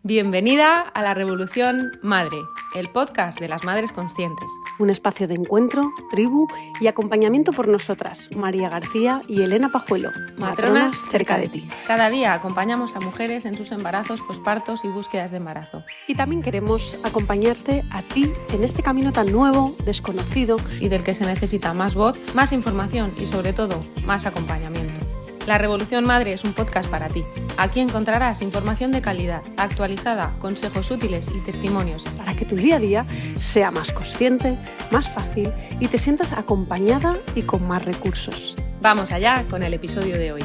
Bienvenida a La Revolución Madre, el podcast de las madres conscientes. Un espacio de encuentro, tribu y acompañamiento por nosotras, María García y Elena Pajuelo, Matronas cerca de ti. Cada día acompañamos a mujeres en sus embarazos, pospartos y búsquedas de embarazo. Y también queremos acompañarte a ti en este camino tan nuevo, desconocido y del que se necesita más voz, más información y sobre todo más acompañamiento. La Revolución Madre es un podcast para ti. Aquí encontrarás información de calidad, actualizada, consejos útiles y testimonios para que tu día a día sea más consciente, más fácil y te sientas acompañada y con más recursos. Vamos allá con el episodio de hoy.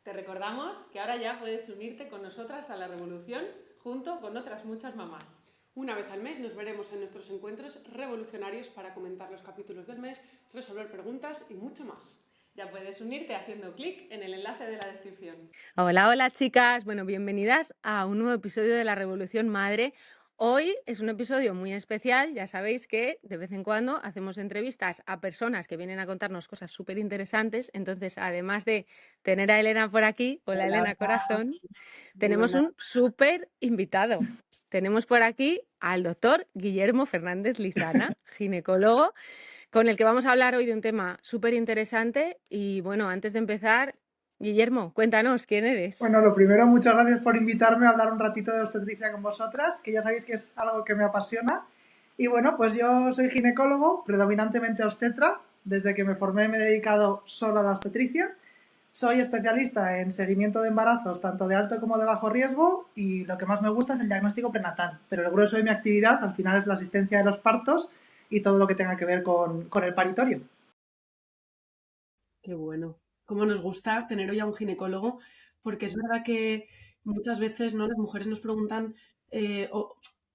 Te recordamos que ahora ya puedes unirte con nosotras a La Revolución junto con otras muchas mamás. Una vez al mes nos veremos en nuestros encuentros revolucionarios para comentar los capítulos del mes, resolver preguntas y mucho más. Ya puedes unirte haciendo clic en el enlace de la descripción. Hola chicas, bienvenidas a un nuevo episodio de La Revolución Madre. Hoy es un episodio muy especial, ya sabéis que de vez en cuando hacemos entrevistas a personas que vienen a contarnos cosas súper interesantes, entonces además de tener a Elena por aquí, hola Elena Corazón, tenemos un súper invitado. Tenemos por aquí al doctor Guillermo Fernández Lizana, ginecólogo, con el que vamos a hablar hoy de un tema súper interesante. Y bueno, antes de empezar, Guillermo, cuéntanos, ¿quién eres? Bueno, lo primero, muchas gracias por invitarme a hablar un ratito de obstetricia con vosotras, que ya sabéis que es algo que me apasiona. Y bueno, pues yo soy ginecólogo, predominantemente obstetra. Desde que me formé me he dedicado solo a la obstetricia. Soy especialista en seguimiento de embarazos, tanto de alto como de bajo riesgo, y lo que más me gusta es el diagnóstico prenatal. Pero el grueso de mi actividad al final es la asistencia de los partos y todo lo que tenga que ver con el paritorio. Qué bueno. Cómo nos gusta tener hoy a un ginecólogo, porque es verdad que muchas veces, ¿no?, las mujeres nos preguntan,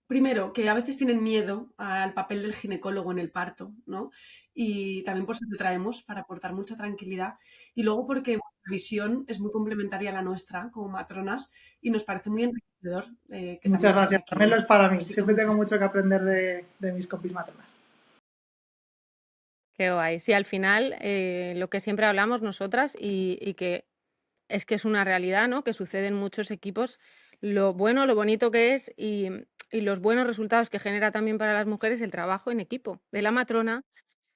primero, que a veces tienen miedo al papel del ginecólogo en el parto, ¿no? Y también por eso te traemos, para aportar mucha tranquilidad. Y luego porque vuestra visión es muy complementaria a la nuestra como matronas y nos parece muy enriquecedor. Muchas gracias. También lo es para mí. Así Siempre que tengo mucho que aprender de mis compis matronas. Qué guay. Sí, al final lo que siempre hablamos nosotras y que es una realidad, ¿no?, que sucede en muchos equipos, lo bueno, lo bonito que es y los buenos resultados que genera también para las mujeres el trabajo en equipo de la matrona,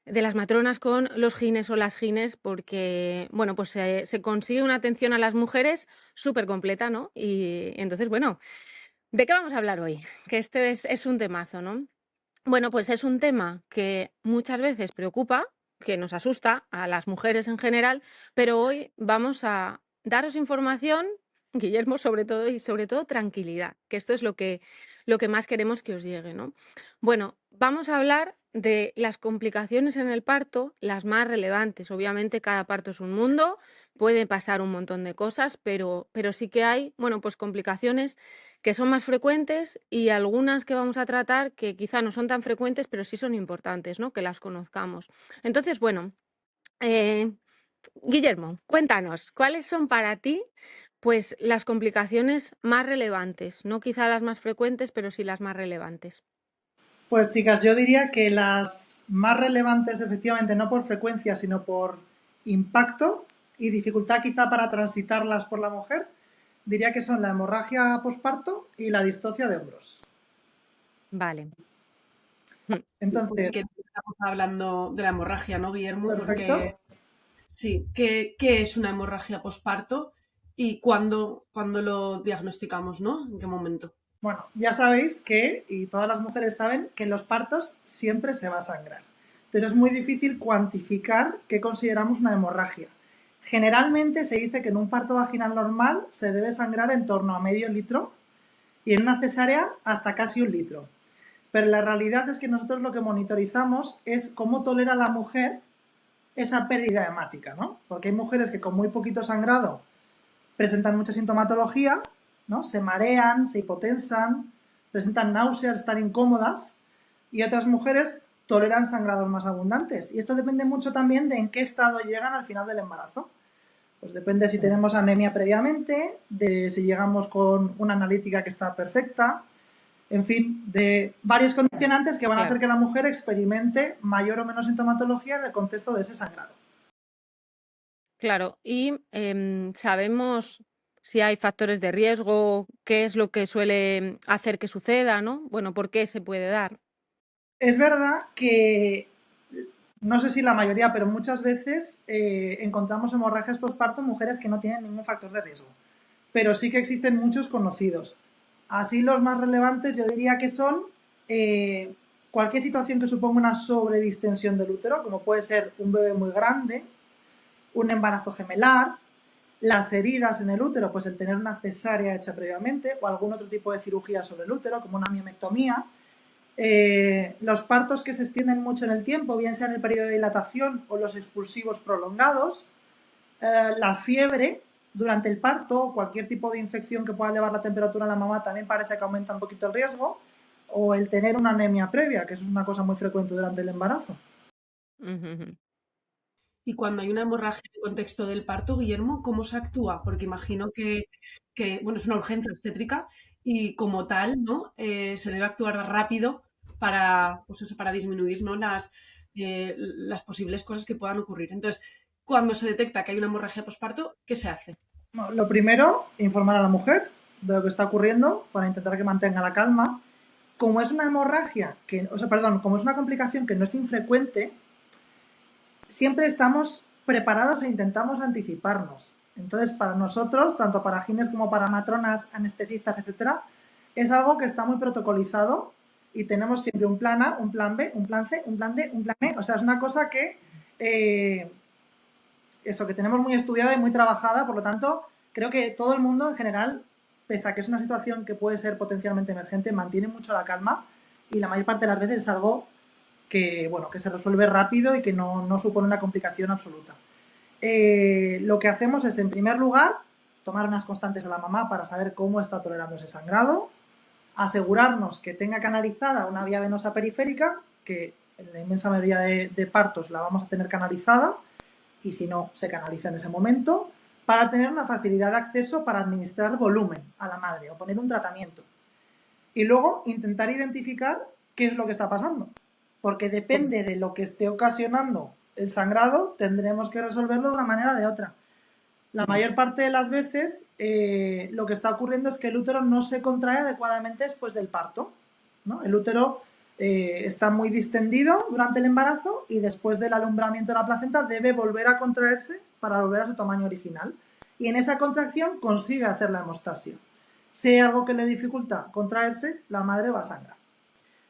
de las matronas con los gines o las gines, porque bueno, pues se consigue una atención a las mujeres súper completa, ¿no? Y entonces, bueno, ¿de qué vamos a hablar hoy? Que este es un temazo, ¿no? Bueno, pues es un tema que muchas veces preocupa, que nos asusta a las mujeres en general, pero hoy vamos a daros información, Guillermo, sobre todo tranquilidad, que esto es lo que más queremos que os llegue, ¿no? Bueno, vamos a hablar de las complicaciones en el parto, las más relevantes. Obviamente cada parto es un mundo, puede pasar un montón de cosas, pero sí que hay, bueno, pues complicaciones que son más frecuentes y algunas que vamos a tratar que quizá no son tan frecuentes, pero sí son importantes, ¿no?, que las conozcamos. Entonces, bueno, Guillermo, cuéntanos, ¿cuáles son para ti, pues, las complicaciones más relevantes? No quizá las más frecuentes, pero sí las más relevantes. Pues chicas, yo diría que las más relevantes, efectivamente, no por frecuencia, sino por impacto y dificultad quizá para transitarlas por la mujer, diría que son la hemorragia posparto y la distocia de hombros. Vale. Entonces, que estamos hablando de la hemorragia, ¿no, Guillermo? Perfecto. Porque sí, ¿qué es una hemorragia posparto y cuándo lo diagnosticamos, ¿no? ¿En qué momento? Bueno, ya sabéis que, y todas las mujeres saben, que en los partos siempre se va a sangrar. Entonces es muy difícil cuantificar qué consideramos una hemorragia. Generalmente se dice que en un parto vaginal normal se debe sangrar en torno a medio litro y en una cesárea hasta casi 1 litro. Pero la realidad es que nosotros lo que monitorizamos es cómo tolera la mujer esa pérdida hemática, ¿no? Porque hay mujeres que con muy poquito sangrado presentan mucha sintomatología, ¿no? Se marean, se hipotensan, presentan náuseas, están incómodas, y otras mujeres toleran sangrados más abundantes. Y esto depende mucho también de en qué estado llegan al final del embarazo. Pues depende si tenemos anemia previamente, de si llegamos con una analítica que está perfecta, en fin, de varios condicionantes que van a hacer que la mujer experimente mayor o menos sintomatología en el contexto de ese sangrado. Claro, y sabemos si hay factores de riesgo, qué es lo que suele hacer que suceda, ¿no? Bueno, ¿por qué se puede dar? Es verdad que, no sé si la mayoría, pero muchas veces encontramos hemorragias postparto en mujeres que no tienen ningún factor de riesgo. Pero sí que existen muchos conocidos. Así los más relevantes yo diría que son cualquier situación que suponga una sobredistensión del útero, como puede ser un bebé muy grande, un embarazo gemelar, las heridas en el útero, pues el tener una cesárea hecha previamente o algún otro tipo de cirugía sobre el útero, como una miomectomía. Los partos que se extienden mucho en el tiempo, bien sea en el periodo de dilatación o los expulsivos prolongados, la fiebre durante el parto o cualquier tipo de infección que pueda elevar la temperatura en la mamá también parece que aumenta un poquito el riesgo, o el tener una anemia previa, que es una cosa muy frecuente durante el embarazo. Ujú. Y cuando hay una hemorragia en el contexto del parto, Guillermo, ¿cómo se actúa? Porque imagino bueno, es una urgencia obstétrica y como tal, ¿no? Se debe actuar rápido para, pues eso, para disminuir, ¿no? Las posibles cosas que puedan ocurrir. Entonces, cuando se detecta que hay una hemorragia posparto, ¿qué se hace? Bueno, lo primero, informar a la mujer de lo que está ocurriendo para intentar que mantenga la calma. Como es una hemorragia, como es una complicación que no es infrecuente, siempre estamos preparados e intentamos anticiparnos. Entonces, para nosotros, tanto para gines como para matronas, anestesistas, etcétera, es algo que está muy protocolizado y tenemos siempre un plan A, un plan B, un plan C, un plan D, un plan E. O sea, es una cosa que que tenemos muy estudiada y muy trabajada, por lo tanto, creo que todo el mundo en general, pese a que es una situación que puede ser potencialmente emergente, mantiene mucho la calma y la mayor parte de las veces es algo que, bueno, que se resuelve rápido y que no supone una complicación absoluta. Lo que hacemos es, en primer lugar, tomar unas constantes a la mamá para saber cómo está tolerando ese sangrado, asegurarnos que tenga canalizada una vía venosa periférica, que en la inmensa mayoría de partos la vamos a tener canalizada, y si no, se canaliza en ese momento, para tener una facilidad de acceso para administrar volumen a la madre o poner un tratamiento. Y luego intentar identificar qué es lo que está pasando, porque depende de lo que esté ocasionando el sangrado, tendremos que resolverlo de una manera o de otra. La mayor parte de las veces lo que está ocurriendo es que el útero no se contrae adecuadamente después del parto, ¿no? El útero está muy distendido durante el embarazo y después del alumbramiento de la placenta debe volver a contraerse para volver a su tamaño original. Y en esa contracción consigue hacer la hemostasia. Si hay algo que le dificulta contraerse, la madre va a sangrar.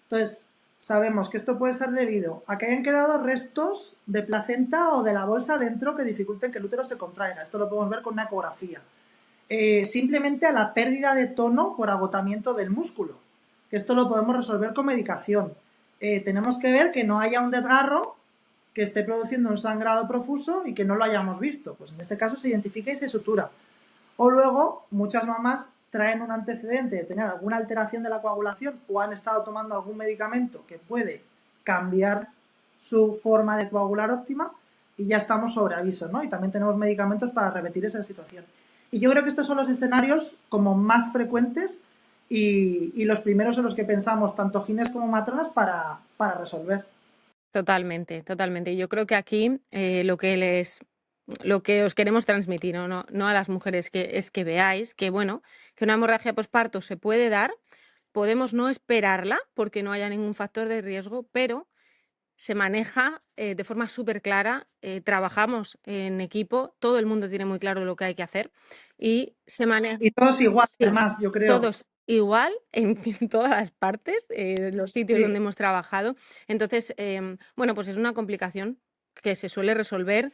Entonces, sabemos que esto puede ser debido a que hayan quedado restos de placenta o de la bolsa dentro que dificulten que el útero se contraiga. Esto lo podemos ver con una ecografía. Simplemente a la pérdida de tono por agotamiento del músculo, que esto lo podemos resolver con medicación. Tenemos que ver que no haya un desgarro que esté produciendo un sangrado profuso y que no lo hayamos visto. Pues en ese caso se identifica y se sutura. O luego, muchas mamás traen un antecedente de tener alguna alteración de la coagulación o han estado tomando algún medicamento que puede cambiar su forma de coagular óptima y ya estamos sobre aviso, ¿no? Y también tenemos medicamentos para revertir esa situación. Y yo creo que estos son los escenarios como más frecuentes y los primeros en los que pensamos tanto gines como matronas para resolver. Totalmente, totalmente. Yo creo que aquí lo que os queremos transmitir, no a las mujeres, es que veáis que, bueno, que una hemorragia posparto se puede dar, podemos no esperarla porque no haya ningún factor de riesgo, pero se maneja de forma súper clara, trabajamos en equipo, todo el mundo tiene muy claro lo que hay que hacer y se maneja. Y todos igual, Sí, además, yo creo. todos igual en todas las partes, los sitios Sí. donde hemos trabajado. Entonces, bueno, pues es una complicación que se suele resolver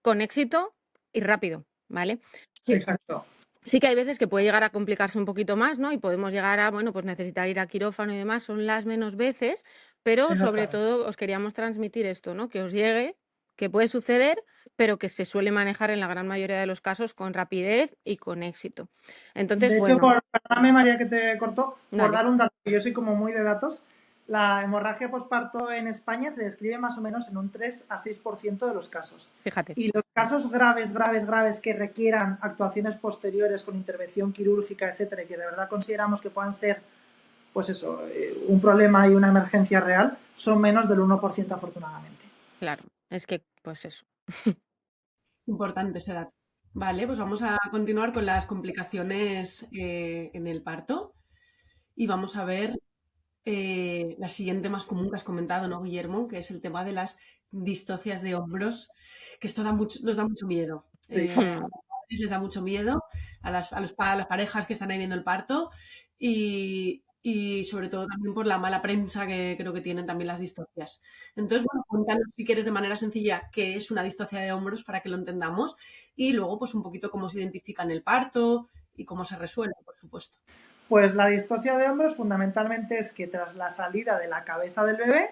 con éxito y rápido, ¿vale? Sí, Exacto. sí que hay veces que puede llegar a complicarse un poquito más, ¿no? Y podemos llegar a, bueno, pues necesitar ir a quirófano y demás, son las menos veces, pero sobre todo os queríamos transmitir esto, ¿no? Que os llegue, que puede suceder, pero que se suele manejar en la gran mayoría de los casos con rapidez y con éxito. Entonces, de hecho, bueno, perdóname María que te cortó, por dale. dar un dato, yo soy como muy de datos, la hemorragia posparto en España se describe más o menos en un 3 a 6% de los casos. Fíjate. Y los casos graves que requieran actuaciones posteriores con intervención quirúrgica, etcétera, y que de verdad consideramos que puedan ser, pues eso, un problema y una emergencia real, son menos del 1% afortunadamente. Claro, es que, pues eso. Importante ese dato. Vale, pues vamos a continuar con las complicaciones en el parto y vamos a ver la siguiente más común que has comentado, ¿no, Guillermo? Que es el tema de las distocias de hombros, que esto nos da mucho miedo. Sí. A los padres les da mucho miedo, a las parejas que están ahí viendo el parto y sobre todo también por la mala prensa que creo que tienen también las distocias. Entonces, bueno, cuéntanos si quieres de manera sencilla qué es una distocia de hombros para que lo entendamos y luego pues un poquito cómo se identifica en el parto y cómo se resuelve, por supuesto. Pues la distocia de hombros fundamentalmente es que tras la salida de la cabeza del bebé,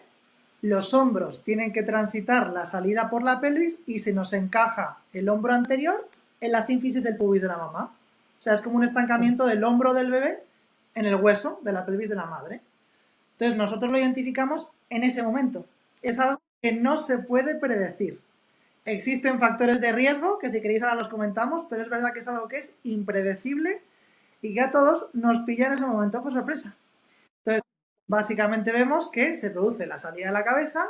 los hombros tienen que transitar la salida por la pelvis y se nos encaja el hombro anterior en la sínfisis del pubis de la mamá. O sea, es como un estancamiento del hombro del bebé en el hueso de la pelvis de la madre. Entonces nosotros lo identificamos en ese momento. Es algo que no se puede predecir. Existen factores de riesgo, que si queréis ahora los comentamos, pero es verdad que es algo que es impredecible y que a todos nos pilla en ese momento por sorpresa. Entonces, básicamente vemos que se produce la salida de la cabeza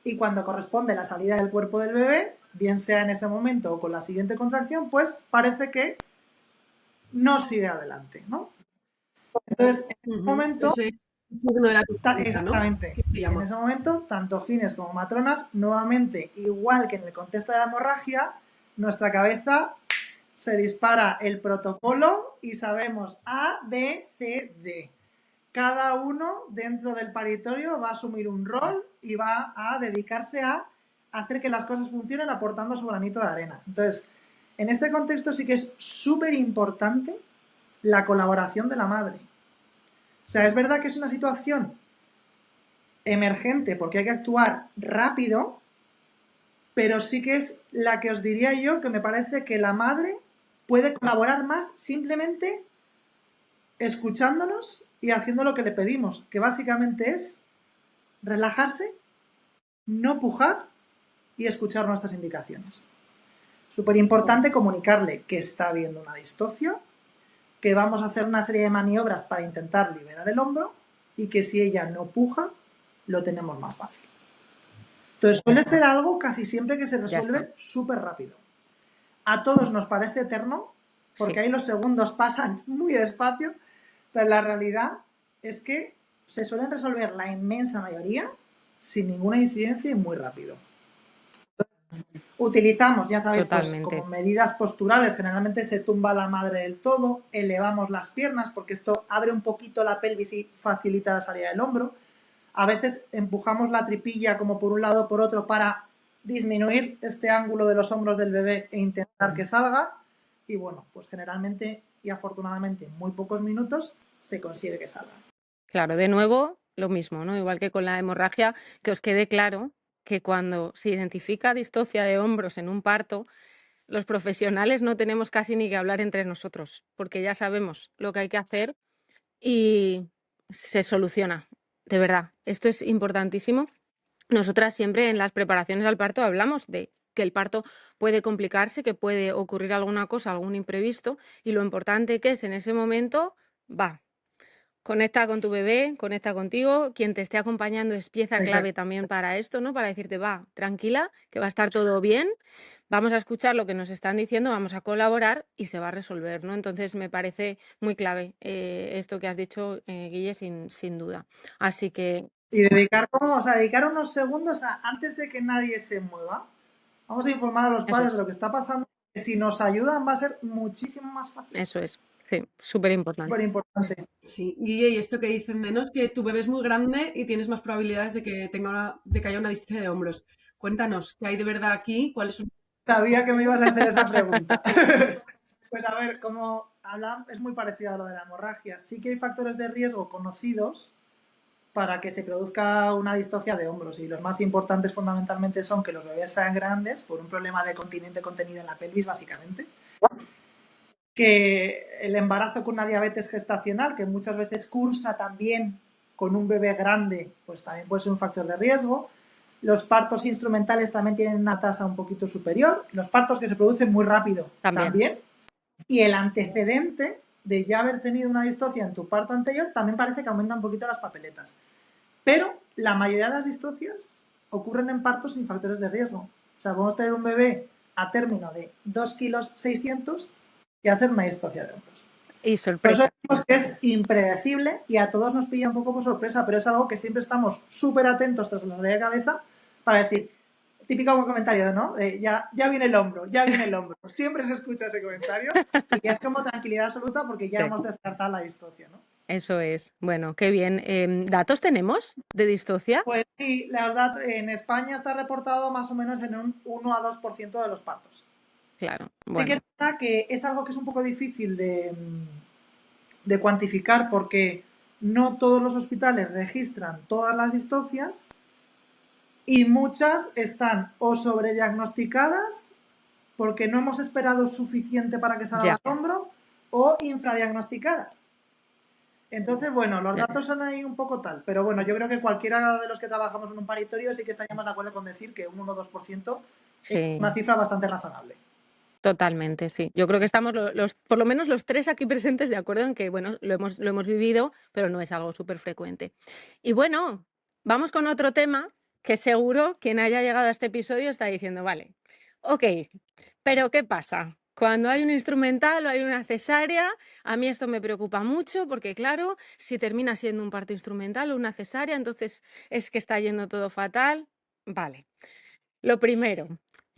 y cuando corresponde la salida del cuerpo del bebé, bien sea en ese momento o con la siguiente contracción, pues parece que no sigue adelante, ¿no? Entonces, en ese momento, Ese signo de la tormenta, exactamente, ¿no? en ese momento, tanto gines como matronas, nuevamente, igual que en el contexto de la hemorragia, nuestra cabeza se dispara el protocolo y sabemos A, B, C, D. Cada uno dentro del paritorio va a asumir un rol y va a dedicarse a hacer que las cosas funcionen aportando su granito de arena. Entonces, en este contexto sí que es súper importante la colaboración de la madre. O sea, es verdad que es una situación emergente porque hay que actuar rápido, pero sí que es la que os diría yo que me parece que la madre puede colaborar más simplemente escuchándonos y haciendo lo que le pedimos, que básicamente es relajarse, no pujar y escuchar nuestras indicaciones. Súper importante comunicarle que está habiendo una distocia, que vamos a hacer una serie de maniobras para intentar liberar el hombro y que si ella no puja, lo tenemos más fácil. Entonces suele ser algo casi siempre que se resuelve súper rápido. A todos nos parece eterno, porque ahí los segundos pasan muy despacio, pero la realidad es que se suelen resolver la inmensa mayoría sin ninguna incidencia y muy rápido. Utilizamos, ya sabéis, pues, como medidas posturales, generalmente se tumba la madre del todo, elevamos las piernas porque esto abre un poquito la pelvis y facilita la salida del hombro. A veces empujamos la tripilla como por un lado o por otro para disminuir este ángulo de los hombros del bebé e intentar que salga. Y bueno, pues generalmente y afortunadamente en muy pocos minutos se consigue que salga. Claro, de nuevo lo mismo, ¿no? Igual que con la hemorragia, que os quede claro que cuando se identifica distocia de hombros en un parto, los profesionales no tenemos casi ni que hablar entre nosotros, porque ya sabemos lo que hay que hacer y se soluciona, de verdad. Esto es importantísimo. Nosotras siempre en las preparaciones al parto hablamos de que el parto puede complicarse, que puede ocurrir alguna cosa, algún imprevisto, y lo importante que es en ese momento, conecta con tu bebé, conecta contigo, quien te esté acompañando es pieza clave también para esto, ¿no? Para decirte, tranquila, que va a estar todo bien, vamos a escuchar lo que nos están diciendo, vamos a colaborar y se va a resolver, ¿no? Entonces me parece muy clave esto que has dicho, Guille, sin duda. Así que... Y dedicar unos segundos antes de que nadie se mueva, vamos a informar a los padres de lo que está pasando, que si nos ayudan va a ser muchísimo más fácil. Eso es. Sí, súper importante. Súper importante. Sí, Guille, y esto que dicen menos, que tu bebé es muy grande y tienes más probabilidades de que haya una distocia de hombros. Cuéntanos, ¿qué hay de verdad aquí? ¿Cuáles son? Sabía que me ibas a hacer esa pregunta. Pues a ver, como hablamos, es muy parecido a lo de la hemorragia. Sí que hay factores de riesgo conocidos para que se produzca una distocia de hombros y los más importantes fundamentalmente son que los bebés sean grandes por un problema de continente contenido en la pelvis básicamente, que el embarazo con una diabetes gestacional que muchas veces cursa también con un bebé grande, pues también puede ser un factor de riesgo. Los partos instrumentales también tienen una tasa un poquito superior, los partos que se producen muy rápido también. Y el antecedente de ya haber tenido una distocia en tu parto anterior también parece que aumenta un poquito las papeletas. Pero la mayoría de las distocias ocurren en partos sin factores de riesgo. O sea, podemos tener un bebé a término de 2,6 kilos y hacer una distocia de hombros. Y Por eso sorpresa. decimos que es impredecible y a todos nos pilla un poco por sorpresa, pero es algo que siempre estamos súper atentos tras la salida de cabeza para decir, típico comentario, ¿no? Ya viene el hombro, ya viene el hombro. Siempre se escucha ese comentario y ya es como tranquilidad absoluta porque ya Sí. hemos descartado la distocia, ¿no? Eso es. Bueno, qué bien. ¿Datos tenemos de distocia? Pues sí, la verdad, en España está reportado más o menos en un 1 a 2% de los partos. Claro. Sí que Bueno, es verdad que es algo que es un poco difícil de cuantificar porque no todos los hospitales registran todas las distocias y muchas están o sobrediagnosticadas porque no hemos esperado suficiente para que salga ya. al hombro o infradiagnosticadas. Entonces, bueno, los Ya. datos son ahí un poco tal, pero bueno, yo creo que cualquiera de los que trabajamos en un paritorio sí que estaríamos de acuerdo con decir que un 1 o 2% es Sí. una cifra bastante razonable. Totalmente, sí. Yo creo que estamos por lo menos los tres aquí presentes de acuerdo en que, bueno, lo hemos vivido, pero no es algo súper frecuente. Y bueno, vamos con otro tema que seguro quien haya llegado a este episodio está diciendo, vale, ok, pero ¿qué pasa? Cuando hay un instrumental o hay una cesárea, a mí esto me preocupa mucho porque, claro, si termina siendo un parto instrumental o una cesárea, entonces es que está yendo todo fatal. Vale. Lo primero,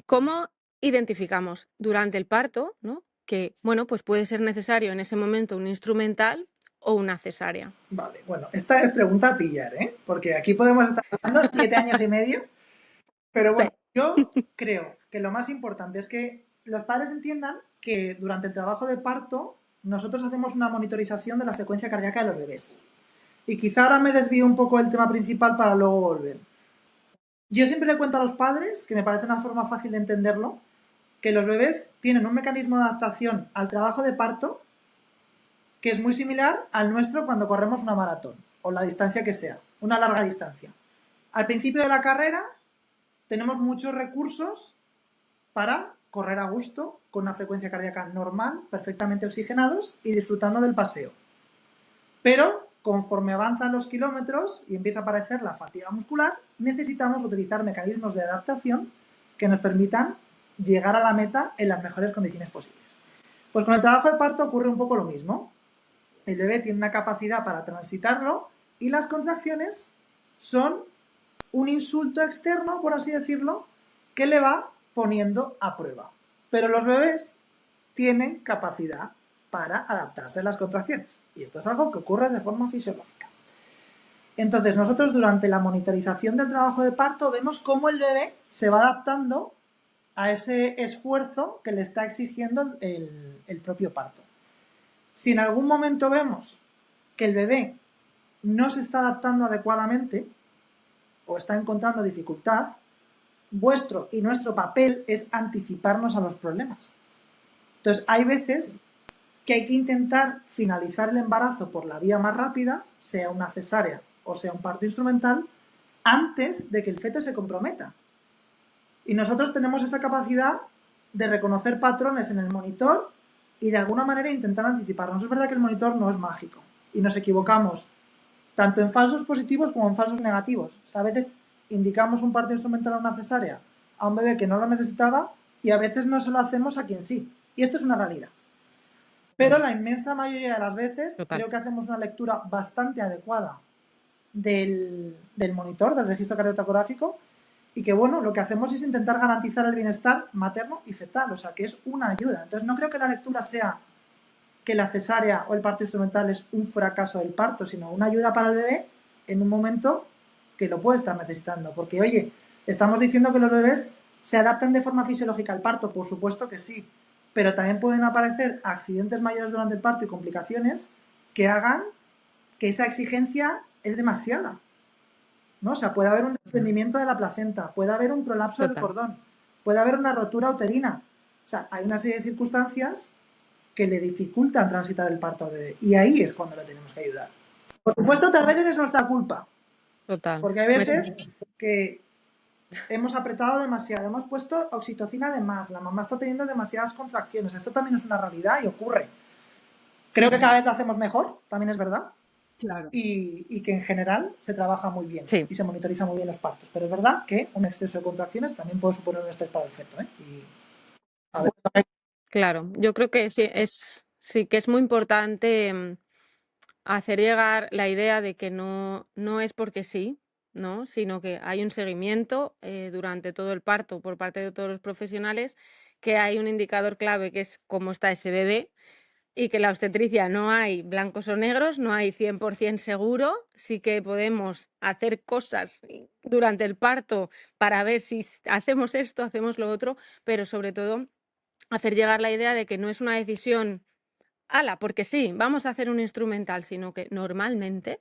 ¿cómo identificamos durante el parto, ¿no? Que, bueno, pues puede ser necesario en ese momento un instrumental o una cesárea? Vale, bueno, esta es pregunta a pillar, ¿eh? Porque aquí podemos estar hablando 7 años y medio, pero bueno, Sí. yo creo que lo más importante es que los padres entiendan que durante el trabajo de parto nosotros hacemos una monitorización de la frecuencia cardíaca de los bebés. Y quizá ahora me desvío un poco del tema principal para luego volver. Yo siempre le cuento a los padres, que me parece una forma fácil de entenderlo, que los bebés tienen un mecanismo de adaptación al trabajo de parto que es muy similar al nuestro cuando corremos una maratón o la distancia que sea, una larga distancia. Al principio de la carrera tenemos muchos recursos para correr a gusto, con una frecuencia cardíaca normal, perfectamente oxigenados y disfrutando del paseo. Pero conforme avanzan los kilómetros y empieza a aparecer la fatiga muscular, necesitamos utilizar mecanismos de adaptación que nos permitan llegar a la meta en las mejores condiciones posibles. Pues con el trabajo de parto ocurre un poco lo mismo. El bebé tiene una capacidad para transitarlo y las contracciones son un insulto externo, por así decirlo, que le va poniendo a prueba. Pero los bebés tienen capacidad para adaptarse a las contracciones. Y esto es algo que ocurre de forma fisiológica. Entonces, nosotros durante la monitorización del trabajo de parto vemos cómo el bebé se va adaptando a ese esfuerzo que le está exigiendo el propio parto. Si en algún momento vemos que el bebé no se está adaptando adecuadamente o está encontrando dificultad, vuestro y nuestro papel es anticiparnos a los problemas. Entonces, hay veces que hay que intentar finalizar el embarazo por la vía más rápida, sea una cesárea o sea un parto instrumental, antes de que el feto se comprometa. Y nosotros tenemos esa capacidad de reconocer patrones en el monitor y de alguna manera intentar anticiparnos. Es verdad que el monitor no es mágico y nos equivocamos tanto en falsos positivos como en falsos negativos. O sea, a veces indicamos un parto instrumental o una cesárea a un bebé que no lo necesitaba y a veces no se lo hacemos a quien sí. Y esto es una realidad. Pero la inmensa mayoría de las veces creo que hacemos una lectura bastante adecuada del monitor, del registro cardiotacográfico, y que bueno, lo que hacemos es intentar garantizar el bienestar materno y fetal, o sea que es una ayuda. Entonces no creo que la lectura sea que la cesárea o el parto instrumental es un fracaso del parto, sino una ayuda para el bebé en un momento que lo puede estar necesitando. Porque oye, estamos diciendo que los bebés se adaptan de forma fisiológica al parto, por supuesto que sí, pero también pueden aparecer accidentes mayores durante el parto y complicaciones que hagan que esa exigencia es demasiada, ¿no? O sea, puede haber un desprendimiento de la placenta, puede haber un prolapso del cordón, puede haber una rotura uterina. O sea, hay una serie de circunstancias que le dificultan transitar el parto al bebé. Y ahí es cuando le tenemos que ayudar. Por supuesto, otras veces es nuestra culpa. Total. Porque hay veces que hemos apretado demasiado, hemos puesto oxitocina de más, la mamá está teniendo demasiadas contracciones. Esto también es una realidad y ocurre. Creo que cada vez lo hacemos mejor, también es verdad. Claro. Y que en general se trabaja muy bien y se monitoriza muy bien los partos. Pero es verdad que un exceso de contracciones también puede suponer un estrés para el feto, ¿eh? A ver, Claro, yo creo que sí que es muy importante hacer llegar la idea de que no es porque sí, ¿no? Sino que hay un seguimiento durante todo el parto por parte de todos los profesionales, que hay un indicador clave que es cómo está ese bebé y que la obstetricia no hay blancos o negros, no hay 100% seguro, sí que podemos hacer cosas durante el parto para ver si hacemos esto, hacemos lo otro, pero sobre todo hacer llegar la idea de que no es una decisión ¡hala! Porque sí, vamos a hacer un instrumental, sino que normalmente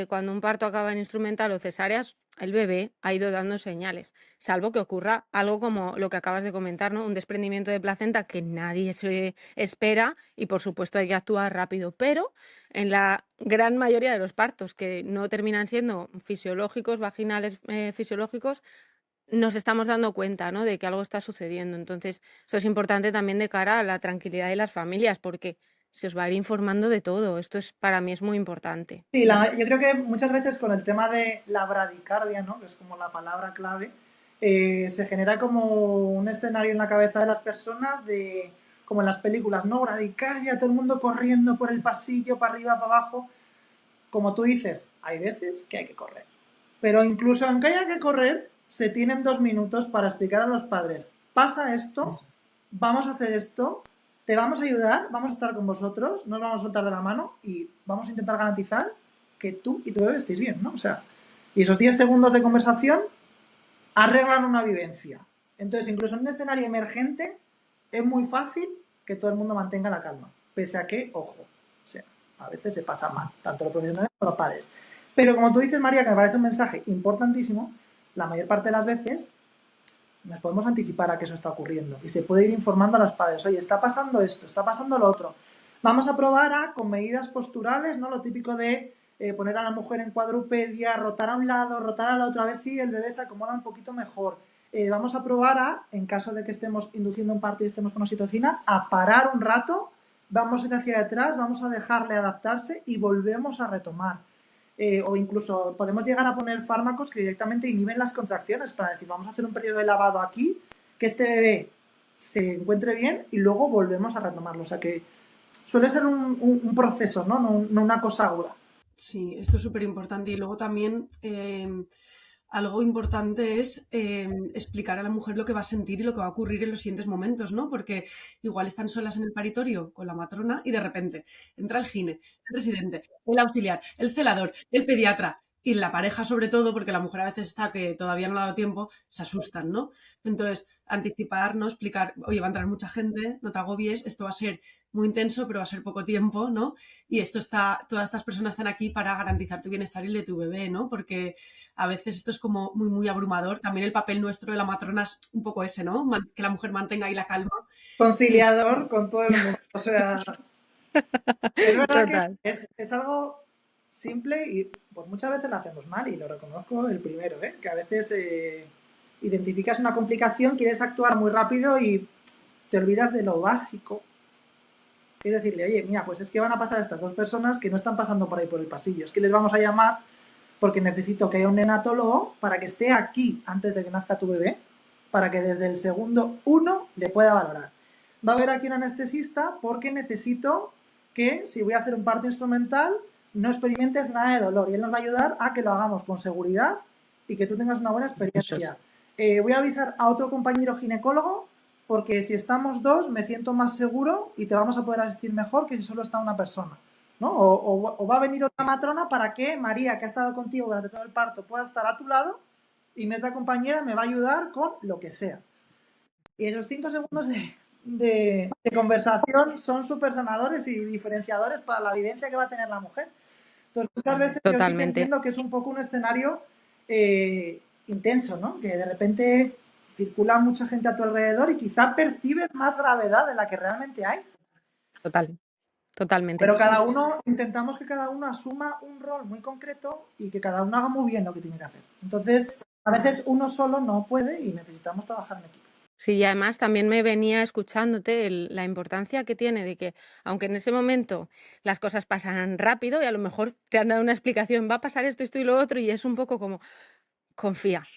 cuando un parto acaba en instrumental o cesáreas, el bebé ha ido dando señales, salvo que ocurra algo como lo que acabas de comentar, ¿no? Un desprendimiento de placenta que nadie se espera y por supuesto hay que actuar rápido, pero en la gran mayoría de los partos que no terminan siendo fisiológicos, vaginales fisiológicos, nos estamos dando cuenta, ¿no? De que algo está sucediendo. Entonces, eso es importante también de cara a la tranquilidad de las familias, porque se os va a ir informando de todo. Esto para mí es muy importante. sí, yo creo que muchas veces con el tema de la bradicardia, ¿no? Que es como la palabra clave, se genera como un escenario en la cabeza de las personas de, como en las películas, ¿no? Bradicardia, todo el mundo corriendo por el pasillo, para arriba, para abajo. Como tú dices, hay veces que hay que correr. Pero incluso aunque haya que correr, se tienen 2 minutos para explicar a los padres, pasa esto, vamos a hacer esto, te vamos a ayudar, vamos a estar con vosotros, no os vamos a soltar de la mano y vamos a intentar garantizar que tú y tu bebé estéis bien, ¿no? O sea, y esos 10 segundos de conversación arreglan una vivencia. Entonces, incluso en un escenario emergente, es muy fácil que todo el mundo mantenga la calma. Pese a que, ojo, o sea, a veces se pasa mal, tanto los profesionales como los padres. Pero como tú dices, María, que me parece un mensaje importantísimo, la mayor parte de las veces nos podemos anticipar a que eso está ocurriendo y se puede ir informando a los padres, oye, está pasando esto, está pasando lo otro. Vamos a probar con medidas posturales, ¿no? Lo típico de poner a la mujer en cuadrupedia, rotar a un lado, rotar al otro, a ver si el bebé se acomoda un poquito mejor. Vamos a probar en caso de que estemos induciendo un parto y estemos con oxitocina, a parar un rato, vamos a ir hacia atrás, vamos a dejarle adaptarse y volvemos a retomar. O incluso podemos llegar a poner fármacos que directamente inhiben las contracciones para decir, vamos a hacer un periodo de lavado aquí, que este bebé se encuentre bien y luego volvemos a retomarlo. O sea que suele ser un proceso, ¿no? No una cosa aguda. Sí, esto es súper importante. Y luego también algo importante es explicar a la mujer lo que va a sentir y lo que va a ocurrir en los siguientes momentos, ¿no? Porque igual están solas en el paritorio con la matrona y de repente entra el gine, el residente, el auxiliar, el celador, el pediatra y la pareja sobre todo, porque la mujer a veces está que todavía no le ha dado tiempo, se asustan, ¿no? Entonces, anticipar, ¿no? Explicar, oye, va a entrar mucha gente, no te agobies, esto va a ser muy intenso, pero va a ser poco tiempo, ¿no? Y todas estas personas están aquí para garantizar tu bienestar y el de tu bebé, ¿no? Porque a veces esto es como muy, muy abrumador. También el papel nuestro de la matrona es un poco ese, ¿no? Que la mujer mantenga ahí la calma. Conciliador con todo el mundo. O sea, es verdad Total. que es algo simple y pues muchas veces lo hacemos mal y lo reconozco el primero, ¿eh? Que a veces identificas una complicación, quieres actuar muy rápido y te olvidas de lo básico. Es decirle, oye, mira, pues es que van a pasar estas 2 personas que no están pasando por ahí por el pasillo. Es que les vamos a llamar porque necesito que haya un neonatólogo para que esté aquí antes de que nazca tu bebé, para que desde el segundo 1 le pueda valorar. Va a haber aquí un anestesista porque necesito que, si voy a hacer un parto instrumental, no experimentes nada de dolor. Y él nos va a ayudar a que lo hagamos con seguridad y que tú tengas una buena experiencia. Voy a avisar a otro compañero ginecólogo porque si estamos 2 me siento más seguro y te vamos a poder asistir mejor que si solo está una persona, ¿no? O va a venir otra matrona para que María, que ha estado contigo durante todo el parto, pueda estar a tu lado y mi otra compañera me va a ayudar con lo que sea. Y esos 5 segundos de conversación son súper sanadores y diferenciadores para la vivencia que va a tener la mujer. Entonces, muchas veces yo sí que entiendo que es un poco un escenario intenso, ¿no? Que de repente circula mucha gente a tu alrededor y quizá percibes más gravedad de la que realmente hay. Totalmente. Pero intentamos que cada uno asuma un rol muy concreto y que cada uno haga muy bien lo que tiene que hacer. Entonces, a veces uno solo no puede y necesitamos trabajar en equipo. Sí, y además también me venía escuchándote la importancia que tiene de que, aunque en ese momento las cosas pasan rápido y a lo mejor te han dado una explicación, va a pasar esto, esto y lo otro, y es un poco como, confía,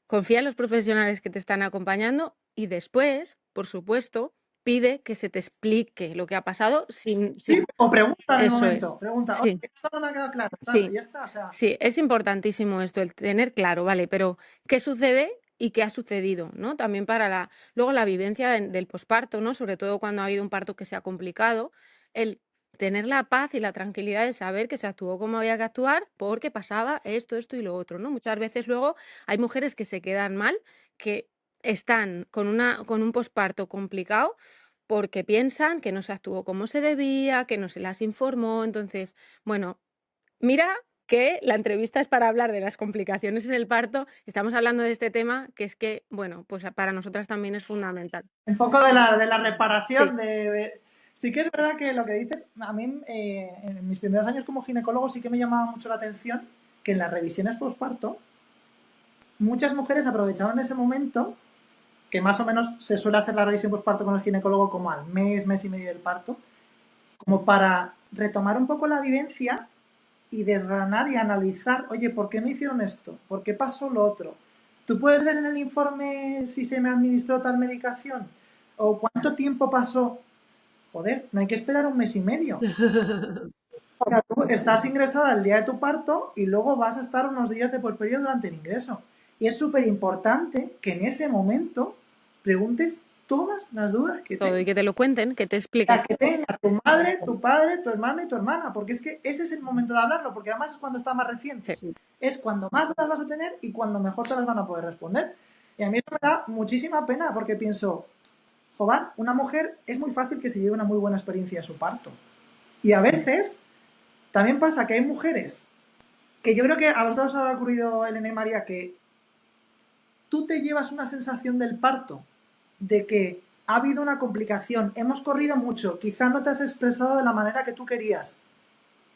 confía en los profesionales que te están acompañando y después, por supuesto, pide que se te explique lo que ha pasado sin... Sí, o pregunta en el Eso momento, es. pregunta, oye, Sí, esto no me ha quedado claro, tal, y sí, ya está, o sea, sí, es importantísimo esto, el tener claro, ¿vale? Pero, ¿qué sucede y qué ha sucedido, ¿no? También para luego la vivencia del posparto, ¿no? Sobre todo cuando ha habido un parto que sea complicado, el tener la paz y la tranquilidad de saber que se actuó como había que actuar porque pasaba esto, esto y lo otro, ¿no? Muchas veces luego hay mujeres que se quedan mal, que están con un posparto complicado porque piensan que no se actuó como se debía, que no se las informó. Entonces, bueno, mira que la entrevista es para hablar de las complicaciones en el parto. Estamos hablando de este tema que es que, bueno, pues para nosotras también es fundamental. un poco de la reparación, Sí, Sí que es verdad que lo que dices, a mí en mis primeros años como ginecólogo sí que me llamaba mucho la atención que en las revisiones postparto muchas mujeres aprovechaban ese momento, que más o menos se suele hacer la revisión postparto con el ginecólogo como al mes y medio del parto, como para retomar un poco la vivencia y desgranar y analizar, oye, ¿por qué me hicieron esto? ¿Por qué pasó lo otro? ¿Tú puedes ver en el informe si se me administró tal medicación? ¿O cuánto tiempo pasó? Joder, no hay que esperar un mes y medio. O sea, tú estás ingresada el día de tu parto y luego vas a estar unos días de puerperio durante el ingreso. Y es súper importante que en ese momento preguntes todas las dudas que todo y tengas. que te lo cuenten, que te expliquen. La que tenga tu madre, tu padre, tu hermano y tu hermana, porque es que ese es el momento de hablarlo, porque además es cuando está más reciente. Sí. Es cuando más dudas vas a tener y cuando mejor te las van a poder responder. Y a mí eso me da muchísima pena porque pienso, joder, una mujer es muy fácil que se lleve una muy buena experiencia en su parto. Y a veces también pasa que hay mujeres que yo creo que a vosotros os habrá ocurrido, Elena y María, que tú te llevas una sensación del parto de que ha habido una complicación, hemos corrido mucho, quizá no te has expresado de la manera que tú querías.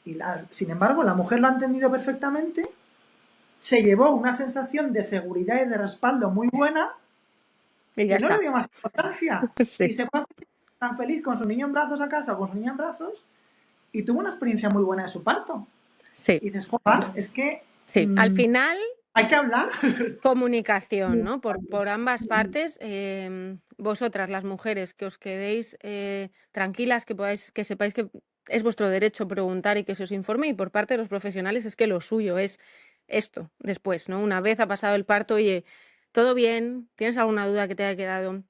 Y sin embargo, la mujer lo ha entendido perfectamente, se llevó una sensación de seguridad y de respaldo muy buena Y ya y no está. le dio más importancia. Sí. Y se fue tan feliz con su niño en brazos a casa o con su niña en brazos y tuvo una experiencia muy buena de su parto. Sí, Y dices, joder, es que sí. Al final, hay que hablar. comunicación, ¿no? Por ambas partes. Vosotras, las mujeres, que os quedéis tranquilas, que sepáis que es vuestro derecho preguntar y que se os informe. Y por parte de los profesionales es que lo suyo es esto, después, ¿no? Una vez ha pasado el parto, oye, ¿todo bien? ¿Tienes alguna duda que te haya quedado?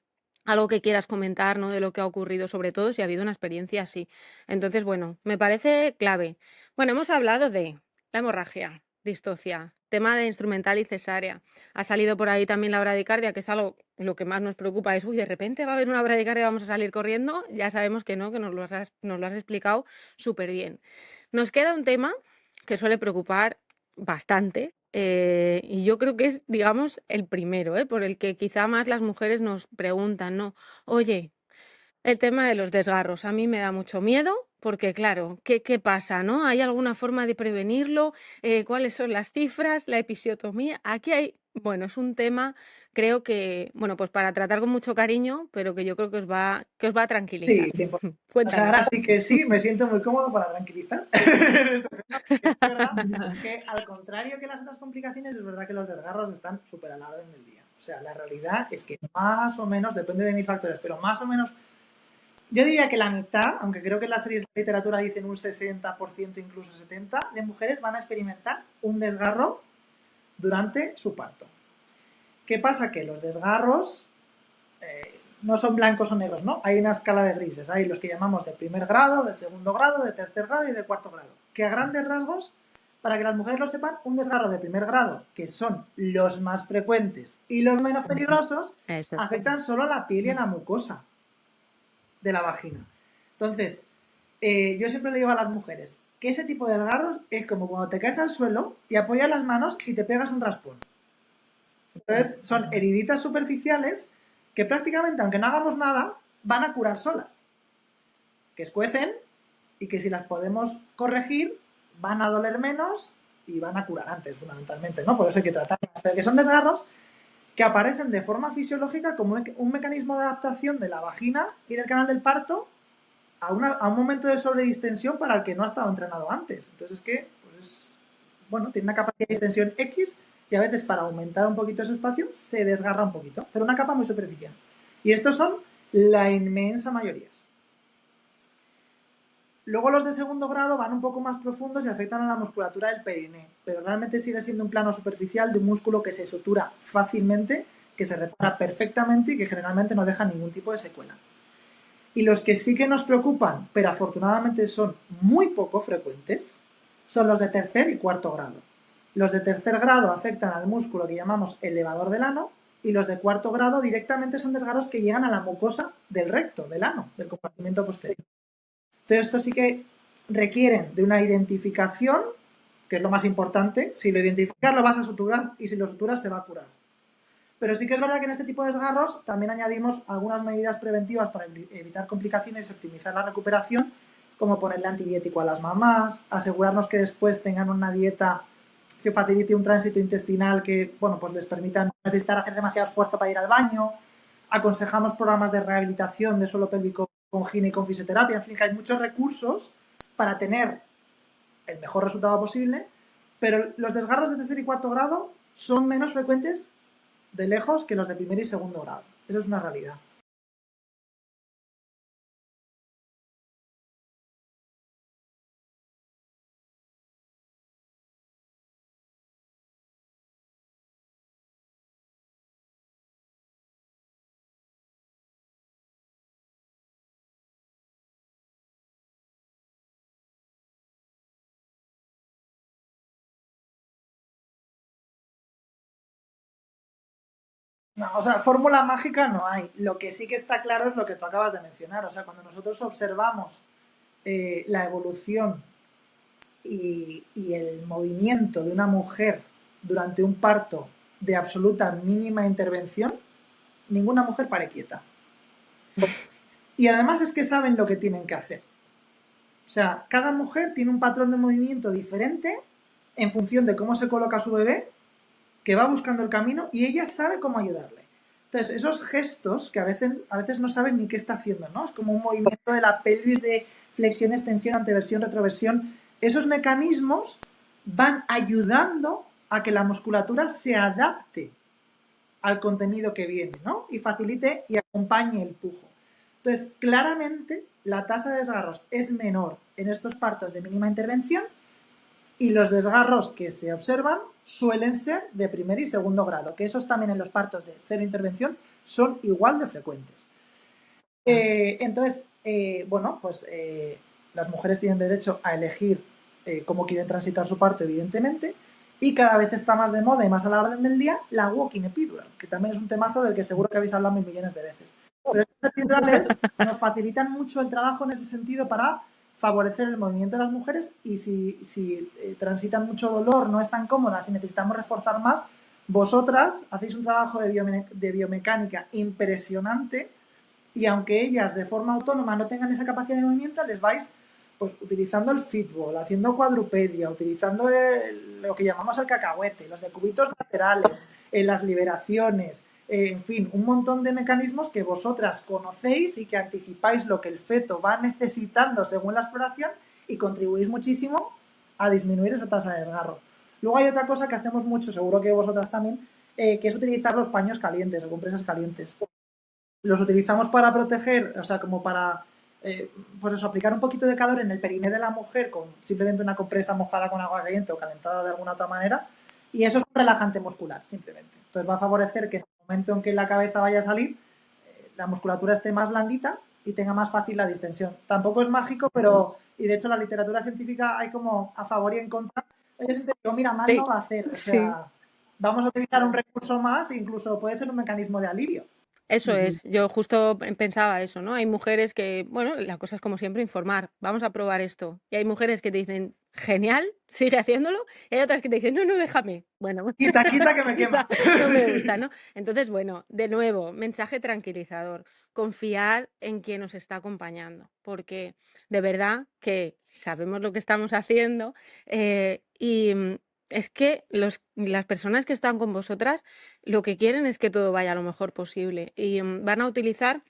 Algo que quieras comentar, ¿no? De lo que ha ocurrido, sobre todo si ha habido una experiencia así. Entonces, bueno, me parece clave. Bueno, hemos hablado de la hemorragia, distocia, tema de instrumental y cesárea. Ha salido por ahí también la bradicardia, que es algo lo que más nos preocupa. Es, uy, de repente va a haber una bradicardia, vamos a salir corriendo. Ya sabemos que no, que nos lo has explicado súper bien. Nos queda un tema que suele preocupar bastante. Y yo creo que es, digamos, el primero, por el que quizá más las mujeres nos preguntan, ¿no? Oye, el tema de los desgarros, a mí me da mucho miedo porque, claro, ¿qué pasa, no? ¿Hay alguna forma de prevenirlo? ¿Cuáles son las cifras? ¿La episiotomía? Aquí hay, bueno, es un tema, creo que, bueno, pues para tratar con mucho cariño, pero que yo creo que os va a tranquilizar. Sí, 100%. O sea, Cuéntanos. ahora sí que sí, me siento muy cómodo para tranquilizar. Es verdad que al contrario que las otras complicaciones, es verdad que los desgarros están súper a la orden del día. O sea, la realidad es que más o menos, depende de mil factores, pero más o menos, yo diría que la mitad, aunque creo que en las series de literatura dicen un 60%, incluso 70%, de mujeres van a experimentar un desgarro durante su parto. ¿Qué pasa? Que los desgarros no son blancos o negros, ¿no? Hay una escala de grises. Hay los que llamamos de primer grado, de segundo grado, de tercer grado y de cuarto grado. Que a grandes rasgos, para que las mujeres lo sepan, un desgarro de primer grado, que son los más frecuentes y los menos peligrosos, Eso. afectan solo a la piel y a la mucosa de la vagina. Entonces, yo siempre le digo a las mujeres que ese tipo de desgarros es como cuando te caes al suelo y apoyas las manos y te pegas un raspón. Entonces, son heriditas superficiales que prácticamente, aunque no hagamos nada, van a curar solas. Que escuecen y que si las podemos corregir, van a doler menos y van a curar antes, fundamentalmente, ¿no? Por eso hay que tratarlas. Pero que son desgarros que aparecen de forma fisiológica como un mecanismo de adaptación de la vagina y del canal del parto a un momento de sobredistensión para el que no ha estado entrenado antes. Entonces es que, pues, bueno, tiene una capacidad de distensión X y a veces para aumentar un poquito ese espacio se desgarra un poquito, pero una capa muy superficial. Y estos son la inmensa mayoría. Luego los de segundo grado van un poco más profundos y afectan a la musculatura del perineo, pero realmente sigue siendo un plano superficial de un músculo que se sutura fácilmente, que se repara perfectamente y que generalmente no deja ningún tipo de secuela. Y los que sí que nos preocupan, pero afortunadamente son muy poco frecuentes, son los de tercer y cuarto grado. Los de tercer grado afectan al músculo que llamamos elevador del ano y los de cuarto grado directamente son desgarros que llegan a la mucosa del recto, del ano, del compartimento posterior. Entonces, esto sí que requieren de una identificación, que es lo más importante. Si lo identificas, lo vas a suturar y si lo suturas, se va a curar. Pero sí que es verdad que en este tipo de desgarros también añadimos algunas medidas preventivas para evitar complicaciones y optimizar la recuperación, como ponerle antibiótico a las mamás, asegurarnos que después tengan una dieta que facilite un tránsito intestinal que, bueno, pues les permita no necesitar hacer demasiado esfuerzo para ir al baño. Aconsejamos programas de rehabilitación de suelo pélvico con gine y con fisioterapia. En fin, que hay muchos recursos para tener el mejor resultado posible, pero los desgarros de tercer y cuarto grado son menos frecuentes de lejos que los de primer y segundo grado. Eso es una realidad. No, o sea, fórmula mágica no hay. Lo que sí que está claro es lo que tú acabas de mencionar. O sea, cuando nosotros observamos la evolución y el movimiento de una mujer durante un parto de absoluta mínima intervención, ninguna mujer pare quieta. Y además es que saben lo que tienen que hacer. O sea, cada mujer tiene un patrón de movimiento diferente en función de cómo se coloca su bebé, que va buscando el camino y ella sabe cómo ayudarle. Entonces, esos gestos que a veces no saben ni qué está haciendo, ¿no? Es como un movimiento de la pelvis de flexión, extensión, anteversión, retroversión. Esos mecanismos van ayudando a que la musculatura se adapte al contenido que viene, ¿no? Y facilite y acompañe el pujo. Entonces, claramente, la tasa de desgarros es menor en estos partos de mínima intervención y los desgarros que se observan suelen ser de primer y segundo grado, que esos también en los partos de cero intervención son igual de frecuentes. Entonces, bueno, pues las mujeres tienen derecho a elegir cómo quieren transitar su parto, evidentemente, y cada vez está más de moda y más a la orden del día la walking epidural, que también es un temazo del que seguro que habéis hablado mil millones de veces. Pero estas epidurales nos facilitan mucho el trabajo en ese sentido para favorecer el movimiento de las mujeres y si transitan mucho dolor, no están cómodas y necesitamos reforzar más, vosotras hacéis un trabajo de biomecánica impresionante y aunque ellas de forma autónoma no tengan esa capacidad de movimiento, les vais pues utilizando el fitball, haciendo cuadrupedia, utilizando lo que llamamos el cacahuete, los decúbitos laterales, las liberaciones, en fin, un montón de mecanismos que vosotras conocéis y que anticipáis lo que el feto va necesitando según la exploración y contribuís muchísimo a disminuir esa tasa de desgarro. Luego hay otra cosa que hacemos mucho, seguro que vosotras también, que es utilizar los paños calientes o compresas calientes. Los utilizamos para proteger, o sea, como para pues eso, aplicar un poquito de calor en el periné de la mujer con simplemente una compresa mojada con agua caliente o calentada de alguna otra manera, y eso es un relajante muscular, simplemente. Entonces va a favorecer que en el momento en que la cabeza vaya a salir, la musculatura esté más blandita y tenga más fácil la distensión. Tampoco es mágico, pero, y de hecho la literatura científica hay como a favor y en contra. Yo siempre digo, mira, mal no va a hacer, o sea, vamos a utilizar un recurso más e incluso puede ser un mecanismo de alivio. Eso es, yo justo pensaba eso, ¿no? Hay mujeres que, bueno, la cosa es como siempre informar, vamos a probar esto. Y hay mujeres que te dicen, genial, sigue haciéndolo. Y hay otras que te dicen, no, déjame. Bueno, quita que me quema. No me gusta, ¿no? Entonces, bueno, de nuevo, mensaje tranquilizador. Confiar en quien nos está acompañando, porque de verdad que sabemos lo que estamos haciendo y es que las personas que están con vosotras lo que quieren es que todo vaya lo mejor posible y van a utilizar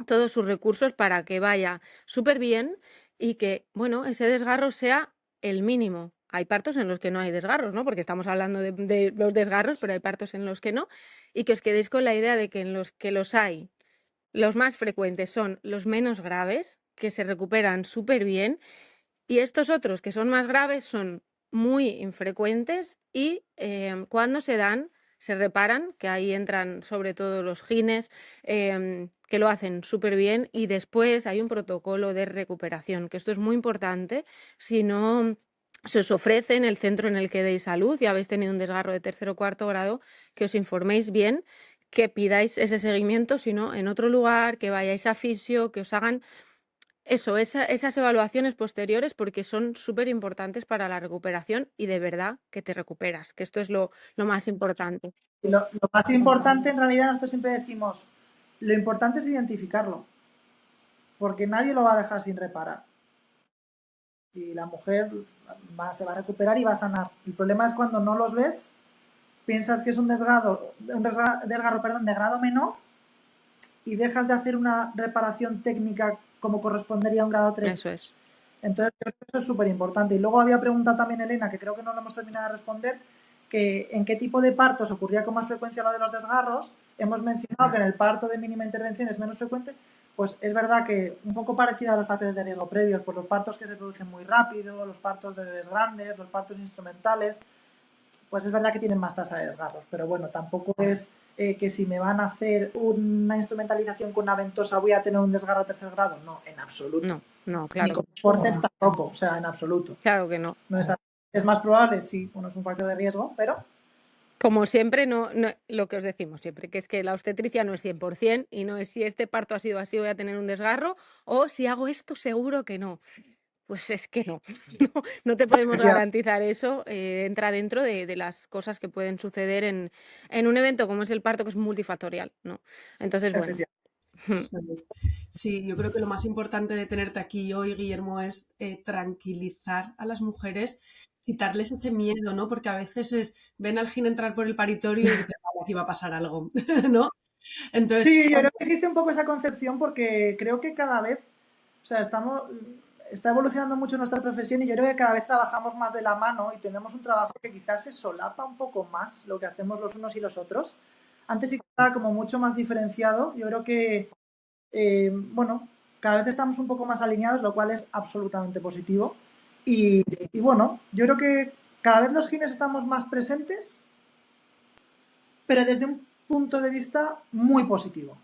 todos sus recursos para que vaya súper bien y que, bueno, ese desgarro sea el mínimo. hay partos en los que no hay desgarros, ¿no? Porque estamos hablando de los desgarros, pero hay partos en los que no. Y que os quedéis con la idea de que en los que los hay, los más frecuentes son los menos graves, que se recuperan súper bien, y estos otros que son más graves son muy infrecuentes y cuando se dan, se reparan, que ahí entran sobre todo los gines, que lo hacen súper bien, y después hay un protocolo de recuperación, que esto es muy importante. Si no se os ofrece en el centro en el que deis a luz y habéis tenido un desgarro de tercer o cuarto grado, que os informéis bien, que pidáis ese seguimiento, sino en otro lugar, que vayáis a fisio, que os hagan eso, esas evaluaciones posteriores, porque son súper importantes para la recuperación y de verdad que te recuperas, que esto es lo más importante. Y lo más importante, en realidad, nosotros siempre decimos, lo importante es identificarlo, porque nadie lo va a dejar sin reparar. Y la mujer se va a recuperar y va a sanar. El problema es cuando no los ves, piensas que es un desgarro, de grado menor y dejas de hacer una reparación técnica como correspondería a un grado 3. Eso es. Entonces, creo que eso es súper importante. Y luego había preguntado también Elena, que creo que no lo hemos terminado de responder, que en qué tipo de partos ocurría con más frecuencia lo de los desgarros. Hemos mencionado que en el parto de mínima intervención es menos frecuente. Pues es verdad que un poco parecido a los factores de riesgo previos, pues los partos que se producen muy rápido, los partos de bebés grandes, los partos instrumentales, pues es verdad que tienen más tasa de desgarros. Pero bueno, tampoco es que si me van a hacer una instrumentalización con una ventosa voy a tener un desgarro a tercer grado. No, en absoluto. No, claro. Ni con forceps tampoco, o sea, en absoluto. Claro que no. No es más probable, sí, bueno, es un factor de riesgo, pero... Como siempre, no, lo que os decimos siempre, que es que la obstetricia no es 100% y no es si este parto ha sido así voy a tener un desgarro, o si hago esto seguro que no. Pues es que no, no te podemos garantizar eso. Entra dentro de las cosas que pueden suceder en un evento como es el parto, que es multifactorial, ¿no? Entonces, bueno. Sí, yo creo que lo más importante de tenerte aquí hoy, Guillermo, es tranquilizar a las mujeres, quitarles ese miedo, ¿no? Porque a veces ven al gine entrar por el paritorio y dicen, vale, aquí va a pasar algo, ¿no? Entonces, sí, yo creo que existe un poco esa concepción porque creo que cada vez, o sea, está evolucionando mucho nuestra profesión y yo creo que cada vez trabajamos más de la mano y tenemos un trabajo que quizás se solapa un poco más lo que hacemos los unos y los otros. Antes sí que estaba como mucho más diferenciado. Yo creo que, bueno, cada vez estamos un poco más alineados, lo cual es absolutamente positivo. Y bueno, yo creo que cada vez los gines estamos más presentes, pero desde un punto de vista muy positivo.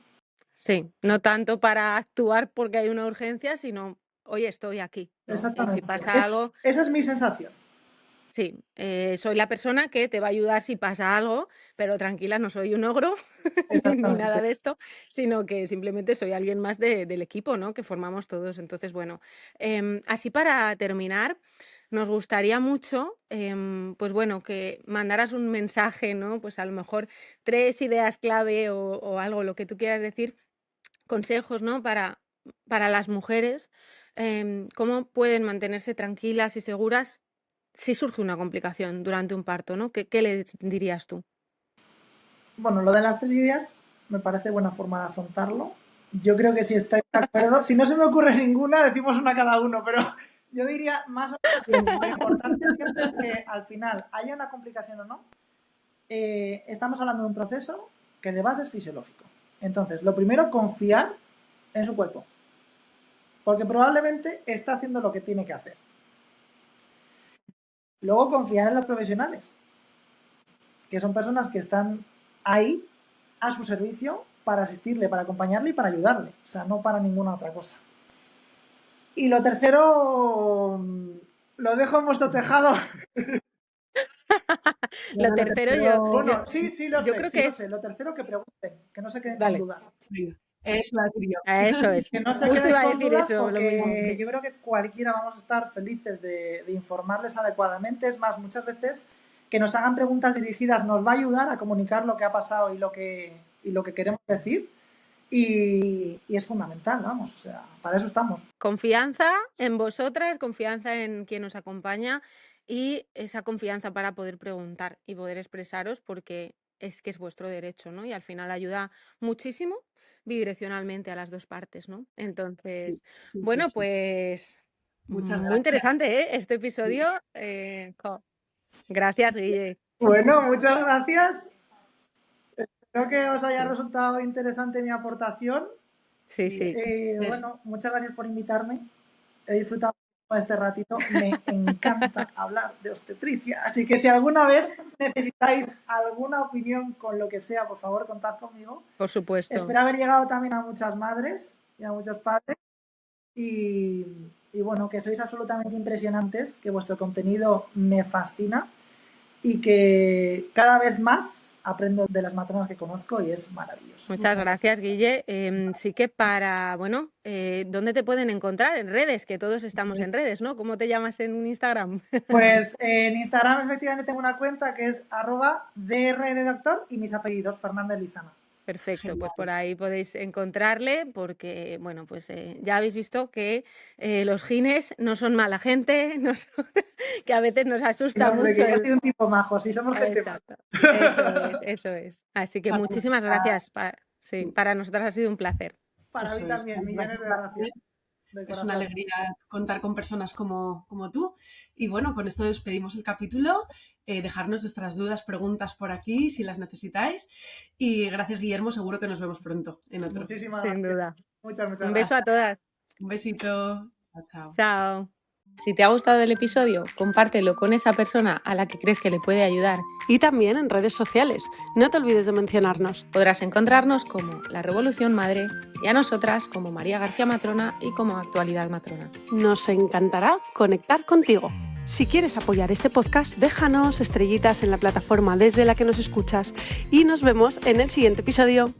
Sí, no tanto para actuar porque hay una urgencia, sino, oye, estoy aquí, ¿no? Exactamente. Si pasa algo... Esa es mi sensación. Sí, soy la persona que te va a ayudar si pasa algo, pero tranquila, no soy un ogro ni nada de esto, sino que simplemente soy alguien más del equipo, ¿no? Que formamos todos. Entonces, bueno, así para terminar, nos gustaría mucho, pues bueno, que mandaras un mensaje, ¿no? Pues a lo mejor 3 ideas clave o algo, lo que tú quieras decir, consejos, ¿no? Para las mujeres, cómo pueden mantenerse tranquilas y seguras si surge una complicación durante un parto, ¿no? ¿Qué le dirías tú? Bueno, lo de las 3 ideas me parece buena forma de afrontarlo. Yo creo que si estáis de acuerdo, si no se me ocurre ninguna, decimos una cada uno, pero yo diría más o menos que lo importante siempre es que al final, haya una complicación o no, estamos hablando de un proceso que de base es fisiológico. Entonces, lo primero, confiar en su cuerpo, porque probablemente está haciendo lo que tiene que hacer. Luego, confiar en los profesionales, que son personas que están ahí a su servicio para asistirle, para acompañarle y para ayudarle, o sea, no para ninguna otra cosa. Y lo tercero, lo dejo en vuestro tejado. Lo tercero yo... Bueno, sí, lo sé, creo sí que lo es... sé. Lo tercero, que pregunten, que no se queden Dale. con dudas. Eso iba a decir yo. Eso es. Que no se Justo queden iba a con decir dudas eso, lo mismo. porque yo creo que cualquiera vamos a estar felices de informarles adecuadamente. Es más, muchas veces que nos hagan preguntas dirigidas nos va a ayudar a comunicar lo que ha pasado y lo que queremos decir. Y es fundamental, vamos, o sea, para eso estamos. Confianza en vosotras, confianza en quien os acompaña y esa confianza para poder preguntar y poder expresaros, porque es que es vuestro derecho, ¿no? Y al final ayuda muchísimo bidireccionalmente a las dos partes, ¿no? Entonces, Sí, bueno, sí. pues Muchas Muy gracias. interesante, ¿eh? Este episodio. Gracias, Guille. Bueno, muchas gracias. Espero que os haya resultado interesante mi aportación. Sí. Bueno, muchas gracias por invitarme. He disfrutado este ratito. Me encanta hablar de obstetricia. Así que si alguna vez necesitáis alguna opinión con lo que sea, por favor, contad conmigo. Por supuesto. Espero haber llegado también a muchas madres y a muchos padres. Y bueno, que sois absolutamente impresionantes, que vuestro contenido me fascina y que cada vez más aprendo de las matronas que conozco y es maravilloso. Muchas gracias, Guille. Sí que ¿dónde te pueden encontrar? En redes, que todos estamos en redes, ¿no? ¿Cómo te llamas en Instagram? Pues en Instagram efectivamente tengo una cuenta que es @dr de doctor y mis apellidos, Fernández Lizana. Perfecto, Genial. pues por ahí podéis encontrarle porque, bueno, pues ya habéis visto que los gines no son mala gente, que a veces nos asusta Hombre, mucho. que yo soy un tipo majo, sí somos gente maja. Exacto, eso es. Así que Para muchísimas gracias. Para nosotras ha sido un placer. Para Eso mí es. también, millones de gracias. De Es corazón. una alegría contar con personas como tú. Y bueno, con esto despedimos el capítulo. Dejarnos vuestras dudas, preguntas por aquí si las necesitáis. Y gracias, Guillermo. Seguro que nos vemos pronto en otro. Muchísimas Sin gracias. duda. Muchas Un beso a todas. Un besito. Chao. Chao. Si te ha gustado el episodio, compártelo con esa persona a la que crees que le puede ayudar. Y también en redes sociales. No te olvides de mencionarnos. Podrás encontrarnos como La Revolución Madre y a nosotras como María García Matrona y como Actualidad Matrona. Nos encantará conectar contigo. Si quieres apoyar este podcast, déjanos estrellitas en la plataforma desde la que nos escuchas y nos vemos en el siguiente episodio.